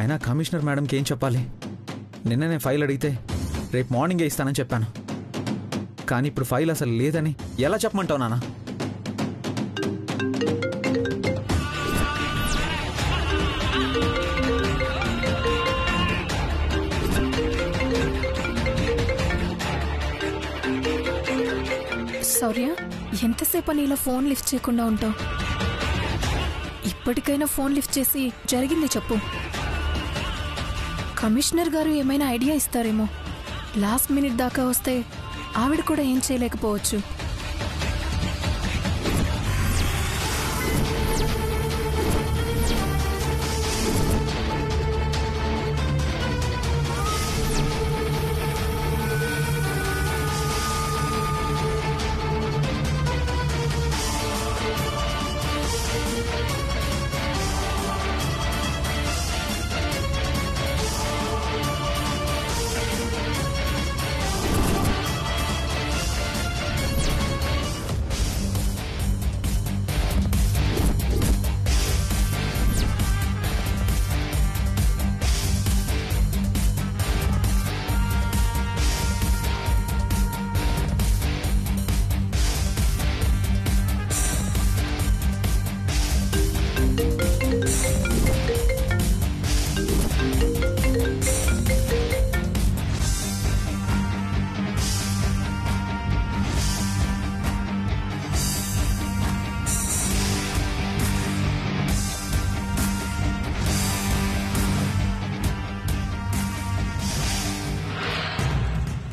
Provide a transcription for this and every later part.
అయినా కమిషనర్ మేడంకి ఏం చెప్పాలి? నిన్ననే ఫైల్ అడిగితే రేపు మార్నింగే ఇస్తానని చెప్పాను. కానీ ఇప్పుడు ఫైల్ అసలు లేదని ఎలా చెప్పమంటావు నాన్న? సౌర్య, ఎంతసేపు నీలో ఫోన్ లిఫ్ట్ చేయకుండా ఉంటావు? ఇప్పటికైనా ఫోన్ లిఫ్ట్ చేసి జరిగింది చెప్పు. కమిషనర్ గారు ఏమైనా ఐడియా ఇస్తారేమో. లాస్ట్ మినిట్ దాకా వస్తే ఆవిడ కూడా ఏం చేయలేకపోవచ్చు.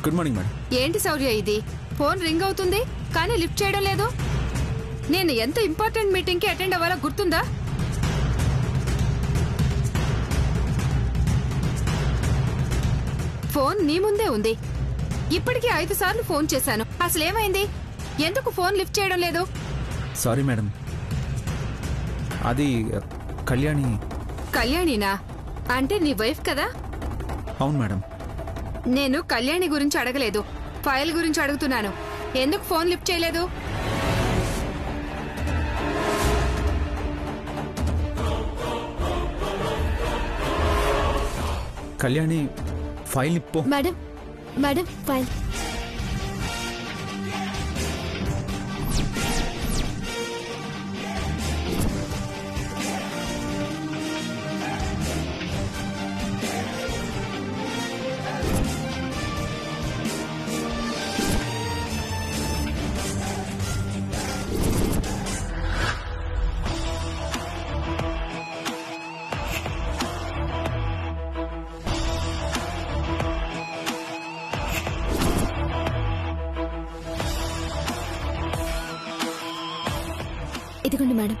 Good morning madam. ఏంటి శౌర్య ఇది? ఫోన్ రింగ్ అవుతుంది కానీ లిఫ్ట్ చేయడం లేదు. నేను ఎంత ఇంపార్టెంట్ మీటింగ్ కి అటెండ్ అవ్వాలో గుర్తుందా? ఫోన్ నీ ముందే ఉంది. ఇప్పటికీ 5 సార్లు ఫోన్ చేశాను. అసలేమైంది? ఎందుకు ఫోన్ లిఫ్ట్ చేయడం లేదు? సారీ మేడం, అది కళ్యాణి. కళ్యాణినా? అంటే నీ వైఫ్ కదా? అవును మేడం. నేను కళ్యాణి గురించి అడగలేదు, ఫైల్ గురించి అడుగుతున్నాను. ఎందుకు ఫోన్ లిఫ్ట్ చేయలేదు? కళ్యాణి ఫైల్ ఇప్పో. Madam, madam file. ఇదిగోండి మేడం.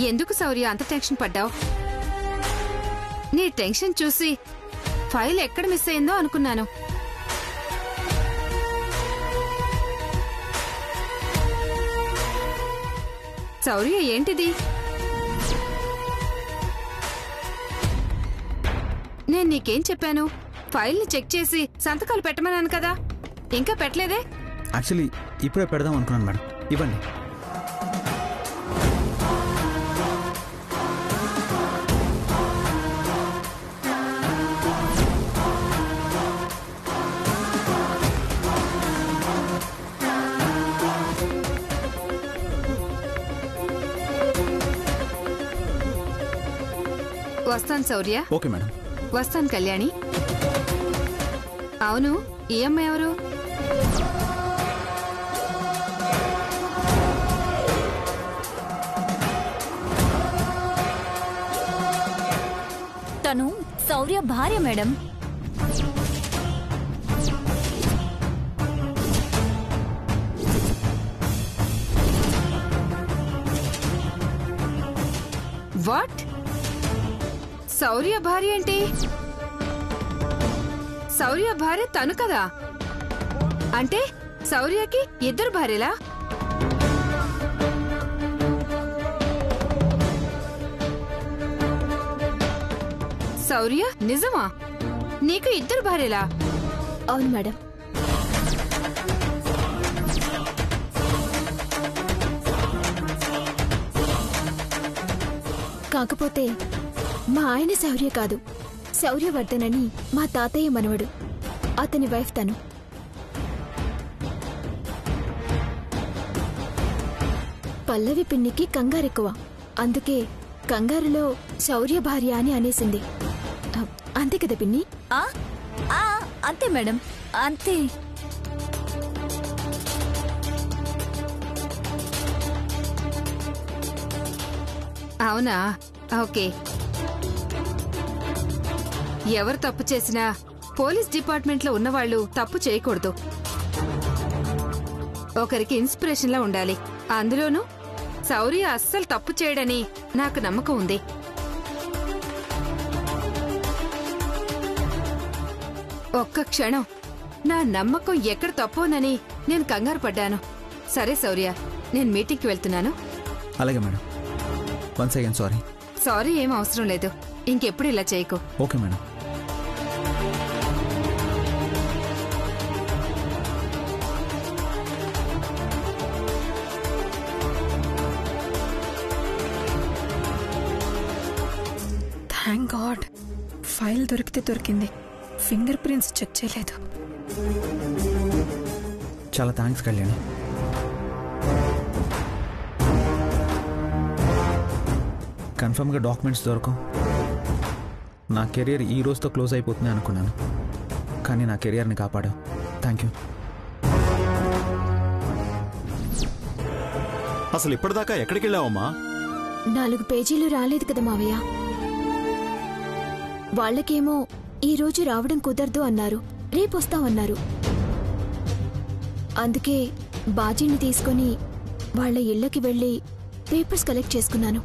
ఎందుకు శౌర్య అంత టెన్షన్ పడ్డావు? నీ టెన్షన్ చూసి ఫైల్ ఎక్కడ మిస్ అయిందో అనుకున్నాను. శౌర్య ఏంటిది? నేను నీకేం చెప్పాను? ఫైల్ ని చెక్ చేసి సంతకాలు పెట్టమన్నాను కదా, ఇంకా పెట్టలేదే? యాక్చువల్లీ ఇప్పుడే పెడదాం అనుకున్నాను మేడం. ఇవ్వండి. వస్తాను శౌర్య. Okay madam. వస్తాను కళ్యాణి. అవును, ఈ అమ్మాయి ఎవరు? తను శౌర్య భార్య మేడం. వాట్? శౌర్య భార్య ఏంటి? శౌర్య భార్య తను కదా? అంటే శౌర్యకి 2 భార్యలా? శౌర్య నిజమా? నీకు ఇద్దరు భార్యలా? అవును మేడం. కాకపోతే మా ఆయన శౌర్య కాదు, శౌర్యవర్ధన్ అని మా తాతయ్య మనవడు. అతని వైఫ్ తను. పల్లవి పిన్నికి కంగారెక్కువ. అందుకే కంగారులో శౌర్య భార్య అని అనేసింది. అంతే కదా పిన్ని? అంతే మేడం, అంతే. అవునా? ఓకే. ఎవరు తప్పు చేసినా పోలీస్ డిపార్ట్మెంట్లో ఉన్నవాళ్లు తప్పు చేయకూడదు. ఒకరికి ఇన్స్పిరేషన్లా ఉండాలి. అందులోనూ శౌర్య అస్సలు తప్పు చేయడని నాకు నమ్మకం ఉంది. ఒక్క క్షణం నా నమ్మకం ఎక్కడ తప్పోనని నేను కంగారు పడ్డాను. సరే శౌర్య, నేను మీటింగ్కి వెళ్తున్నాను. అలాగే madam. Once again sorry. Sorry ఏం అవసరం లేదు. ఇంకెప్పుడు ఇలా చేయకు. Okay madam. Thank God, file దొరికితే దొరికింది. ఫింగర్ ప్రింట్స్ చెక్ చేయలేదు. చాలా థ్యాంక్స్ కళ్యాణి. కన్ఫర్మ్గా డాక్యుమెంట్స్ దొరకవు. నా కెరియర్ ఈ రోజుతో క్లోజ్ అయిపోతుంది అనుకున్నాను, కానీ నా కెరియర్ని కాపాడావు. Thank you. అసలు ఇప్పటిదాకా ఎక్కడికి వెళ్ళావమ్మా? 4 పేజీలు రాలేదు కదా మావయ్య. వాళ్ళకేమో ఈ రోజు రావడం కుదరదు అన్నారు, రేపొస్తామన్నారు. అందుకే బాజీని తీసుకుని వాళ్ళ ఇళ్ళకి వెళ్ళి పేపర్స్ కలెక్ట్ చేసుకున్నాను.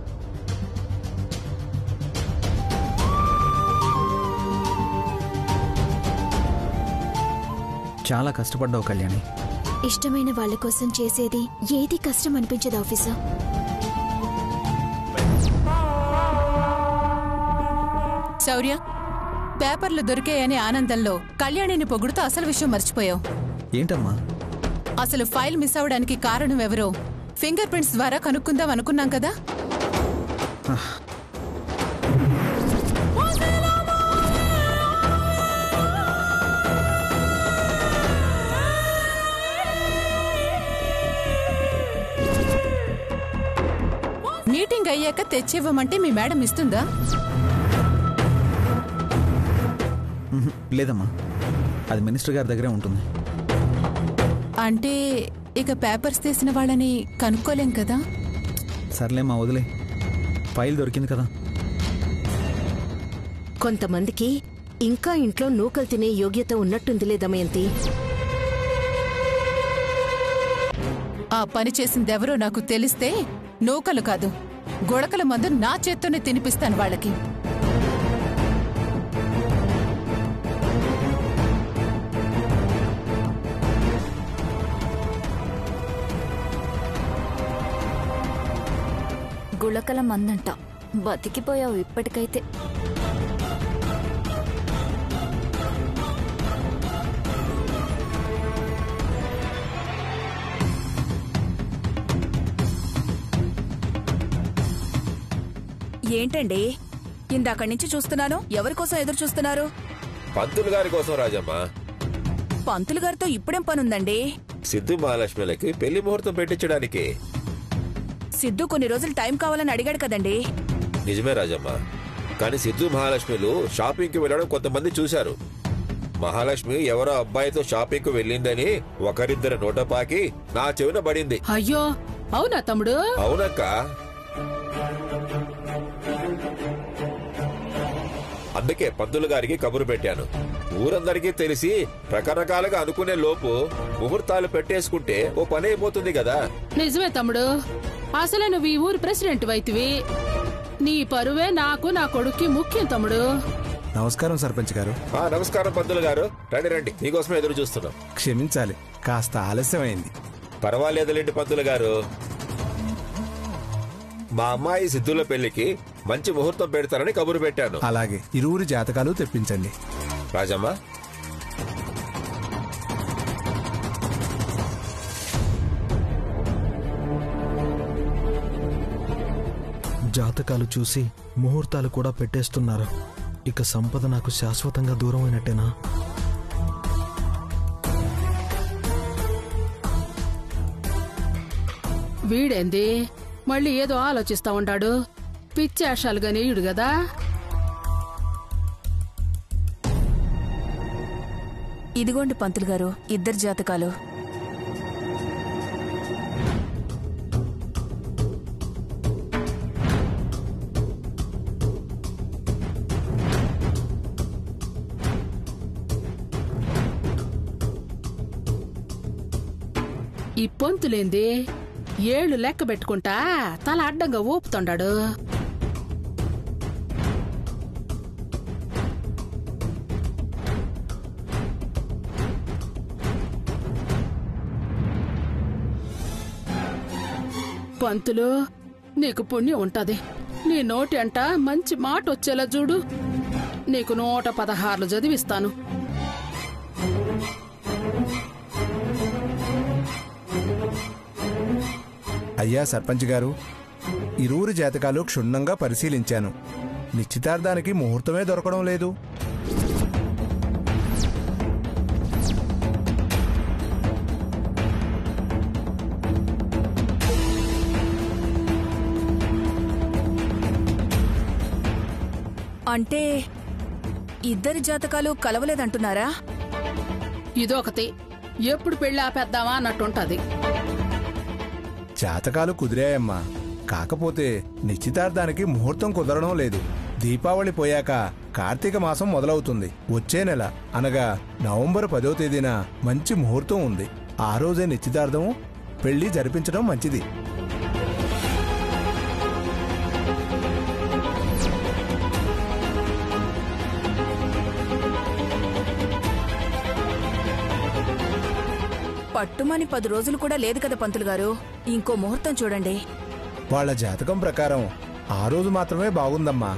చాలా కష్టపడ్డావు కళ్యాణి. ఇష్టమైన వాళ్ళ కోసం చేసేది ఏది కష్టం అనిపించదు ఆఫీసర్. శౌర్య, పేపర్లు దొరికాయనే ఆనందంలో కళ్యాణిని పొగుడుతూ అసలు విషయం మర్చిపోయావు. ఏంటమ్మా? అసలు ఫైల్ మిస్ అవడానికి కారణం ఎవరో ఫింగర్ ప్రింట్స్ ద్వారా కనుక్కుందాం అనుకున్నాం కదా. మీటింగ్ అయ్యాక తెచ్చివ్వమంటే మీ మేడం ఇస్తుందా? లేదమ్మా, అది మినిస్టర్ గారి దగ్గరే ఉంటుంది. అంటే ఇక పేపర్స్ తీసిన వాళ్ళని కనుక్కోలేం కదా. సర్లేమ్మా, వదిలే. ఫైల్ దొరికింది కదా. కొంతమందికి ఇంకా ఇంట్లో నూకలు తినే యోగ్యత ఉన్నట్టుందిలే దమయంతి. ఆ పని చేసిందెవరో నాకు తెలిస్తే నూకలు కాదు, గొడకల మందు నా చేత్తోనే తినిపిస్తాను వాళ్ళకి. గుళకల మందంట. బతికిపోయావు ఇప్పటికైతే. ఏంటండి ఇందాక నుంచి చూస్తున్నాను, ఎవరి కోసం ఎదురు చూస్తున్నారు? పంతులు గారి కోసం రాజమ్మ. పంతులు గారితో ఇప్పుడేం పనుందండి? సిద్ధు మహాలక్ష్మిలకి పెళ్లి ముహూర్తం పెట్టించడానికి. సిద్ధు కొన్ని రోజులు టైం కావాలని అడిగాడు కదండి. నిజమే రాజమ్మ, కానీ సిద్ధు మహాలక్ష్మిలు షాపింగ్ కి వెళ్ళడం కొంతమంది చూశారు. మహాలక్ష్మి ఎవరో అబ్బాయితో షాపింగ్ కు వెళ్ళిందని ఒకరిద్దరు నోటపాకి నా చెవిన పడింది. అయ్యో, అవునా తమ్ముడు? అవునక్క. అందుకే పంతులు గారికి కబురు పెట్టాను. ఊరందరికీ తెలిసి రకరకాలుగా అనుకునే లోపు ముహూర్తాలు పెట్టేసుకుంటే ఓ పని అయిపోతుంది కదా. నిజమే తమ్ముడు, అసలు నువ్వు ఈ ఊరు ప్రెసిడెంట్ వైతివి. నీ పరువే నాకు నా కొడుక్కి ముఖ్యం తమ్ముడు. నమస్కారం సర్పంచ్ గారు. నమస్కారం పంతులు గారు. రండి రండి, మీకోసమే ఎదురు చూస్తున్నాం. క్షమించాలి, కాస్త ఆలస్యమైంది. పర్వాలేదులేండి పంతులు గారు. మా అమ్మాయి సిద్ధుల పెళ్లికి మంచి ముహూర్తం పెడతారని కబురు పెట్టాను. అలాగే ఇరువురి జాతకాలు తెప్పించండి. రాజమ్మ, జాతకాలు చూసి ముహూర్తాలు కూడా పెట్టేస్తున్నారు. ఇక సంపద నాకు శాశ్వతంగా దూరం అయినట్టేనా? వీడేంది మళ్ళీ ఏదో ఆలోచిస్తా ఉంటాడు. పిచ్చేషాలుగా నేయుడు కదా. ఇదిగోండి పంతులు గారు, ఇద్దరు జాతకాలు. ఈ పొంతులేంది 7 లెక్క పెట్టుకుంటా తల అడ్డంగా ఊపుతుండాడు. పంతులు, నీకు పుణ్యం ఉంటది. నీ నోటి అంట మంచి మాట వచ్చేలా చూడు. నీకు 116 చదివిస్తాను. అయ్యా సర్పంచ్ గారు, ఇరువురి జాతకాలు క్షుణ్ణంగా పరిశీలించాను. నిశ్చితార్థానికి ముహూర్తమే దొరకడం లేదు. అంటే ఇద్దరి జాతకాలు కలవలేదంటున్నారా? ఇదొకటి, ఎప్పుడు పెళ్లి ఆపేద్దామా అన్నట్టుంటది. జాతకాలు కుదిరాయమ్మా, కాకపోతే నిశ్చితార్థానికి ముహూర్తం కుదరడం లేదు. దీపావళి పోయాక కార్తీక మాసం మొదలవుతుంది. వచ్చే నెల అనగా నవంబర్ 10వ తేదీన మంచి ముహూర్తం ఉంది. ఆ రోజే నిశ్చితార్థం, పెళ్లి జరిపించడం మంచిది. పట్టుమని 10 రోజులు కూడా లేదు కదా పంతులు గారు. ఇంకో ముహూర్తం చూడండి. వాళ్ల జాతకం ప్రకారం ఆ రోజు మాత్రమే బాగుందమ్మా.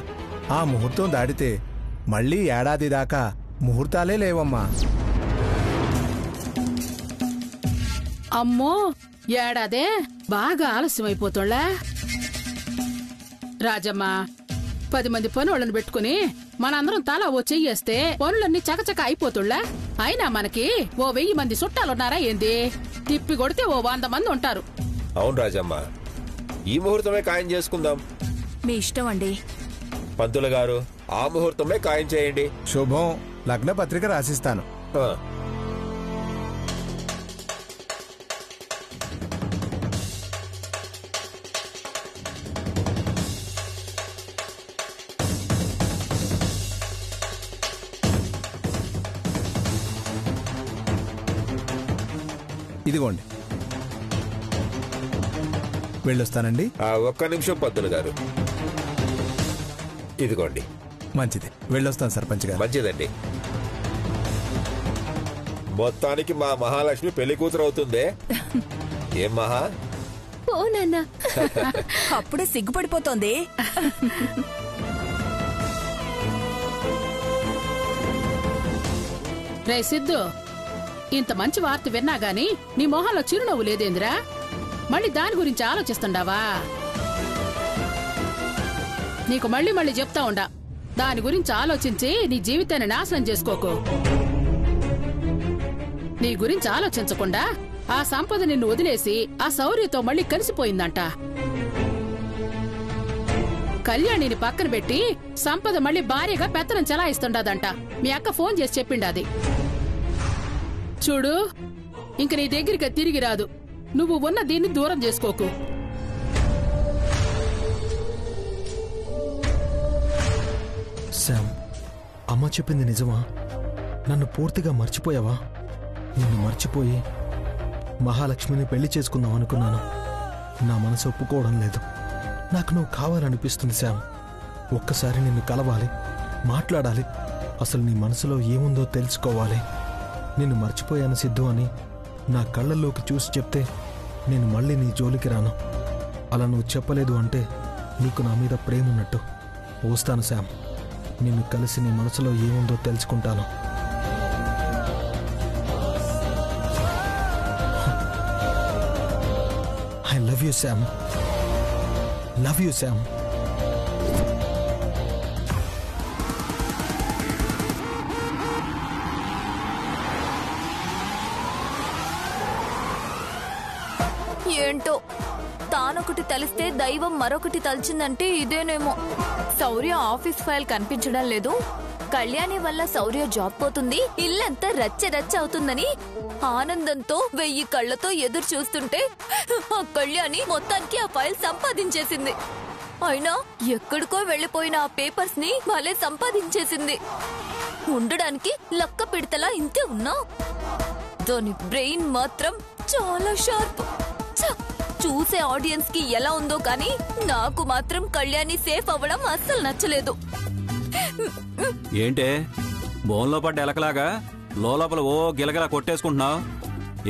ఆ ముహూర్తం దాటితే మళ్లీ ఏడాది దాకా ముహూర్తాలే లేవమ్మా. అమ్మో, ఏడాదే బాగా ఆలస్యమైపోతుండా. రాజమ్మ, 10 మంది పనులను పెట్టుకుని మనందరం తలా ఓ చెయ్యేస్తే పనులన్నీ చకచక అయిపోతుండా. అయినా మనకి ఓ 1000 మంది చుట్టాలున్నారా ఏంది? తిప్పి కొడితే ఓ 100 మంది ఉంటారు. అవును రాజమ్మ, ఈ ముహూర్తమే ఖాయం చేసుకుందాం. మీ ఇష్టం అండి. పంతులు గారు, ఆ ముహూర్తమే ఖాయం చేయండి. శుభం. లగ్న పత్రిక రాసిస్తాను. ఇదిగోండి, వెళ్ళొస్తానండి. ఒక్క నిమిషం పంతులు గారు, ఇదిగోండి. మంచిది, వెళ్ళొస్తాను సర్పంచ్ గారు. మంచిదండి. మొత్తానికి మా మహాలక్ష్మి పెళ్లి కూతురు అవుతుందే. ఏం మహా? ఓ నాన్న, అప్పుడే సిగ్గుపడిపోతోంది. రే సిద్ధు, ఇంత మంచి వార్త విన్నా గాని నీ మొహంలో చిరునవ్వు లేదేంద్రా? మళ్ళీ దాని గురించి ఆలోచిస్తుండావా? నీకు మళ్ళీ మళ్ళీ చెప్తా ఉండా, దాని గురించి ఆలోచించి నీ జీవితాన్ని నాశనం చేసుకోకు. నీ గురించి ఆలోచించకుండా ఆ సంపద నిన్ను వదిలేసి ఆ శౌర్యతో మళ్ళీ కలిసిపోయిందంట. కళ్యాణిని పక్కన పెట్టి సంపద మళ్ళీ భార్యగా పెత్తనం చెలాయిస్తుండదంట. మీ అక్క ఫోన్ చేసి చెప్పిండాది. చూడు, ఇంక నీ దగ్గరికి తిరిగి రాదు. నువ్వు ఉన్న దీన్ని దూరం చేసుకోకు. శామ్, అమ్మ చెప్పింది నిజమా? నన్ను పూర్తిగా మర్చిపోయావా? నిన్ను మర్చిపోయి మహాలక్ష్మిని పెళ్లి చేసుకుందాం అనుకున్నాను. నా మనసు ఒప్పుకోవడం లేదు. నాకు నువ్వు కావాలనిపిస్తుంది శామ్. ఒక్కసారి నిన్ను కలవాలి, మాట్లాడాలి. అసలు నీ మనసులో ఏముందో తెలుసుకోవాలి. నిన్ను మర్చిపోయాను సిద్ధు అని నా కళ్ళల్లోకి చూసి చెప్తే నేను మళ్ళీ నీ జోలికి రాను. అలా నువ్వు చెప్పలేదు అంటే నీకు నా మీద ప్రేమ ఉన్నట్టు. వస్తాను శామ్, నిన్ను కలిసి నీ మనసులో ఏముందో తెలుసుకుంటాను. I love you Sam, love you Sam. ఏంటో తానొకటి తలిస్తే దైవం మరొకటి తలిచిందంటే ఇదేనేమో. శౌర్య ఆఫీస్ ఫైల్ కనిపించడం లేదు, కళ్యాణి వల్ల శౌర్య జాబ్ పోతుంది, ఇల్లంతా రచ్చ రచ్చ అవుతుందని ఆనందంతో 1000 కళ్లతో ఎదురు చూస్తుంటే ఆ కళ్యాణి మొత్తానికి ఆ ఫైల్ సంపాదించేసింది. అయినా ఎక్కడికో వెళ్లిపోయిన ఆ పేపర్స్ ని భలే సంపాదించేసింది. ఉండడానికి లక్క పిడతలా ఇంతే ఉన్నా దాని బ్రెయిన్ మాత్రం చాలా షార్ప్. చూసే ఆడియన్స్ కి ఎలా ఉందో కానీ నాకు మాత్రం కళ్యాణి సేఫ్ అవ్వడం అస్సలు నచ్చలేదు. ఏంటే బోన్లో పడ్డ ఎలకలాగా లోపల ఓ గిలగిలా కొట్టేసుకుంటున్నావు?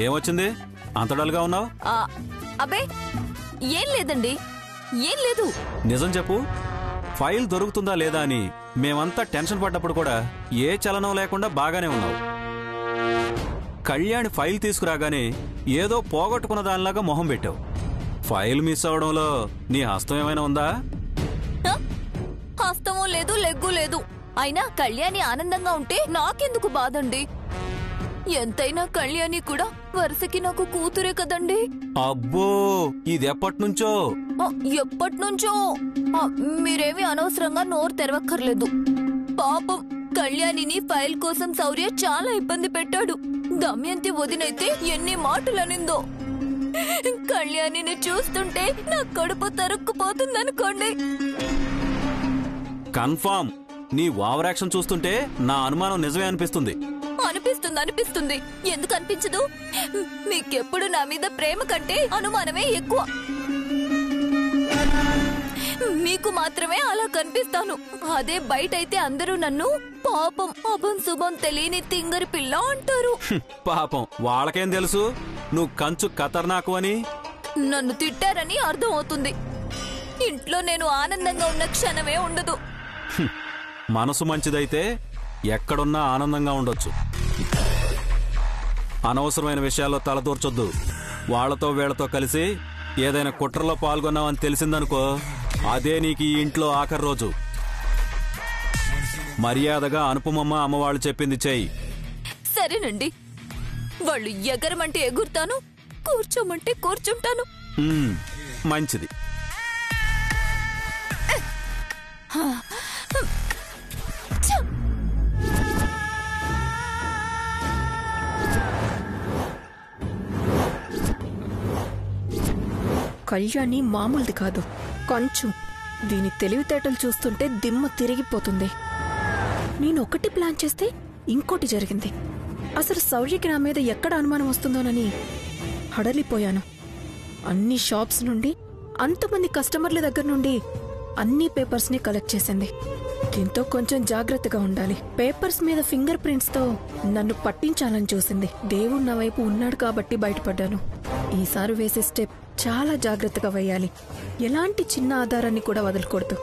ఏమొచ్చింది అంత డల్గా ఉన్నావు? అబే ఏం లేదండి, ఏం లేదు. నిజం చెప్పు, ఫైల్ దొరుకుతుందా లేదా అని మేమంతా టెన్షన్ పడ్డప్పుడు కూడా ఏ చలనం లేకుండా బాగానే ఉన్నావు. కళ్యాణి ఫైల్ తీసుకురాగానే ఏదో పోగొట్టుకున్న దానిలాగా మొహం పెట్టావు. ఫైల్ మిస్ అవడంలో నీ హస్తం ఏమైనా ఉందా? హస్తమూ లేదు, లెగ్గు లేదు. అయినా కళ్యాణి ఆనందంగా ఉంటే నాకెందుకు బాధండి? ఎంతైనా కళ్యాణి కూడా వరుసకి నాకు కూతురే కదండి. అబ్బో, ఇది ఎప్పటినుంచో? ఎప్పటినుంచో మీరేమీ అనవసరంగా నోరు తెరవక్కర్లేదు. పాపం కళ్యాణిని ఫైల్ కోసం శౌర్య చాలా ఇబ్బంది పెట్టాడు. దమయంతి వదినైతే ఎన్ని మాటలనిందో. కళ్యాణిని చూస్తుంటే నా కడుపు తరుక్కుపోతుందనుకోండి. కన్ఫర్మ్ నీ ఓవర్ యాక్షన్ చూస్తుంటే నా అనుమానం నిజమే అనిపిస్తుంది. అనిపిస్తుంది. ఎందుకు అనిపించదు? మీకెప్పుడు నా మీద ప్రేమ కంటే అనుమానమే ఎక్కువ. మీకు మాత్రమే అలా కనిపిస్తాను. అదే బయట అయితే అందరూ నన్ను పాపం అభం శుభం తెలియని తింగరి పిల్ల అంటారు. పాపం వాళ్ళకేం తెలుసు నువ్వు కంచు ఖతర్నాకు అని? నన్ను తిట్టారని అర్థం అవుతుంది. ఇంట్లో నేను ఆనందంగా ఉన్న క్షణమే ఉండదు. మనసు మంచిదైతే ఎక్కడున్నా ఆనందంగా ఉండొచ్చు. అనవసరమైన విషయాల్లో తలదూర్చొద్దు. వాళ్లతో వీళ్లతో కలిసి ఏదైనా కుట్రలో పాల్గొన్నావని తెలిసిందనుకో, అదే నీకు ఈ ఇంట్లో ఆఖరి రోజు. మర్యాదగా అనుపమమ్మ అమ్మవాళ్ళు చెప్పింది చెయ్యి. సరేనండి, వాళ్ళు ఎగరమంటే ఎగురుతాను, కూర్చోమంటే కూర్చుంటాను. మంచిది. కళ్యాణి మామూలుది కాదు, కొంచెం. దీని తెలివితేటలు చూస్తుంటే దిమ్మ తిరిగిపోతుంది. నేను ఒకటి ప్లాన్ చేస్తే ఇంకోటి జరిగింది. అసలు శౌర్యకి నా మీద ఎక్కడ అనుమానం వస్తుందోనని హడలిపోయాను. అన్ని షాప్స్ నుండి, అంతమంది కస్టమర్ల దగ్గర నుండి అన్ని పేపర్స్ ని కలెక్ట్ చేసింది. దీంతో కొంచెం జాగ్రత్తగా ఉండాలి. పేపర్స్ మీద ఫింగర్ ప్రింట్స్ తో నన్ను పట్టించాలని చూసింది. దేవుడు నా వైపు ఉన్నాడు కాబట్టి బయటపడ్డాను. ఈసారి వేసే స్టెప్ చాలా జాగ్రత్తగా వేయాలి. ఎలాంటి చిన్న ఆధారాన్ని కూడా వదలకూడదు.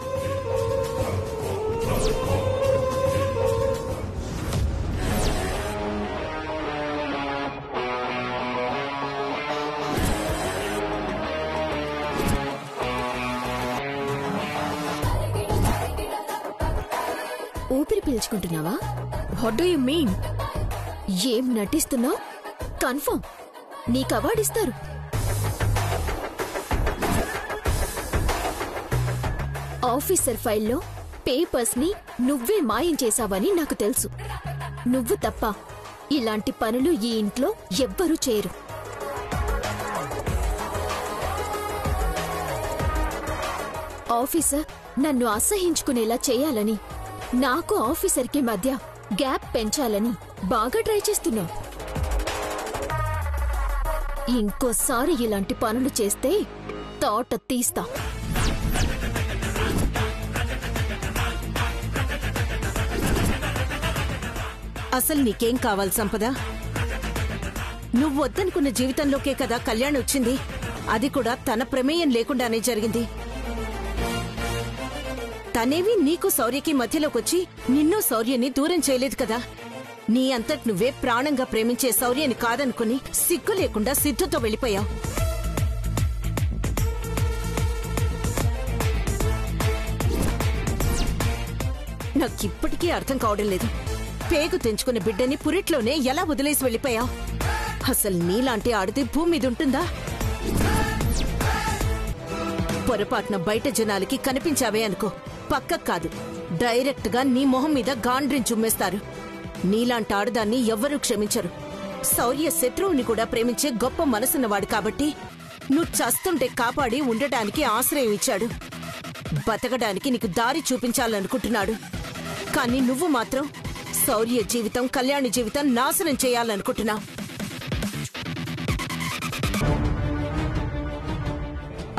ఊపిరి పీల్చుకుంటున్నావా? What do you mean? ఏం నటిస్తున్నావు? కన్ఫర్మ్ నీకు అవార్డు ఇస్తారు. ఆఫీసర్ ఫైల్లో పేపర్స్ ని నువ్వే మాయం చేశావని నాకు తెలుసు. నువ్వు తప్ప ఇలాంటి పనులు ఈ ఇంట్లో ఎవ్వరూ చేయరు. ఆఫీసర్ నన్ను అసహించుకునేలా చేయాలని, నాకు ఆఫీసర్కి మధ్య గ్యాప్ పెంచాలని బాగా ట్రై చేస్తున్నావు. ఇంకోసారి ఇలాంటి పనులు చేస్తే తోట తీస్తా. అసలు నీకేం కావాలి సంపద? నువ్వు వద్దనుకున్న జీవితంలోకే కదా కళ్యాణ్ వచ్చింది. అది కూడా తన ప్రమేయం లేకుండానే జరిగింది. తనేవి నీకు శౌర్యకి మధ్యలోకొచ్చి నిన్ను శౌర్యని దూరం చేయలేదు కదా. నీ అంతటి నువ్వే ప్రాణంగా ప్రేమించే శౌర్యని కాదనుకుని సిగ్గు లేకుండా సిద్ధుతో వెళ్ళిపోయావు. నాకిప్పటికీ అర్థం కావడం లేదు. పేగు తెంచుకున్న బిడ్డని పురిట్లోనే ఎలా వదిలేసి వెళ్ళిపోయావు? అసలు నీలాంటి ఆడితే భూమి మీద ఉంటుందా? పొరపాటున బయట జనాలకి కనిపించావే అనుకో, పక్కకు కాదు డైరెక్ట్ గా నీ మొహం మీద గాండ్రిని చుమ్మేస్తారు. నీలాంటి ఆడదాన్ని ఎవ్వరూ క్షమించరు. శౌర్య శత్రువుని కూడా ప్రేమించే గొప్ప మనసున్నవాడు కాబట్టి నువ్వు చస్తుంటే కాపాడి ఉండటానికి ఆశ్రయం ఇచ్చాడు. బతకడానికి నీకు దారి చూపించాలనుకుంటున్నాడు. కానీ నువ్వు మాత్రం శౌర్య జీవితం, కళ్యాణి జీవితం నాశనం చేయాలనుకుంటున్నావు.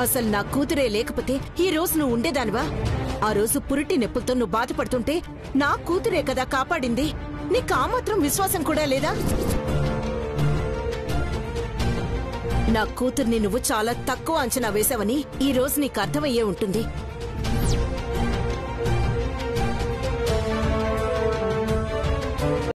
అసలు నా కూతురే లేకపోతే ఈ రోజు నువ్వు ఉండేదానివా? ఆ రోజు పురిటి నొప్పులతో నువ్వు బాధపడుతుంటే నా కూతురే కదా కాపాడింది. నీకు ఆ మాత్రం విశ్వాసం కూడా లేదా? నా కూతుర్ని నువ్వు చాలా తక్కువ అంచనా వేశావని ఈ రోజు నీకు అర్థమయ్యే ఉంటుంది.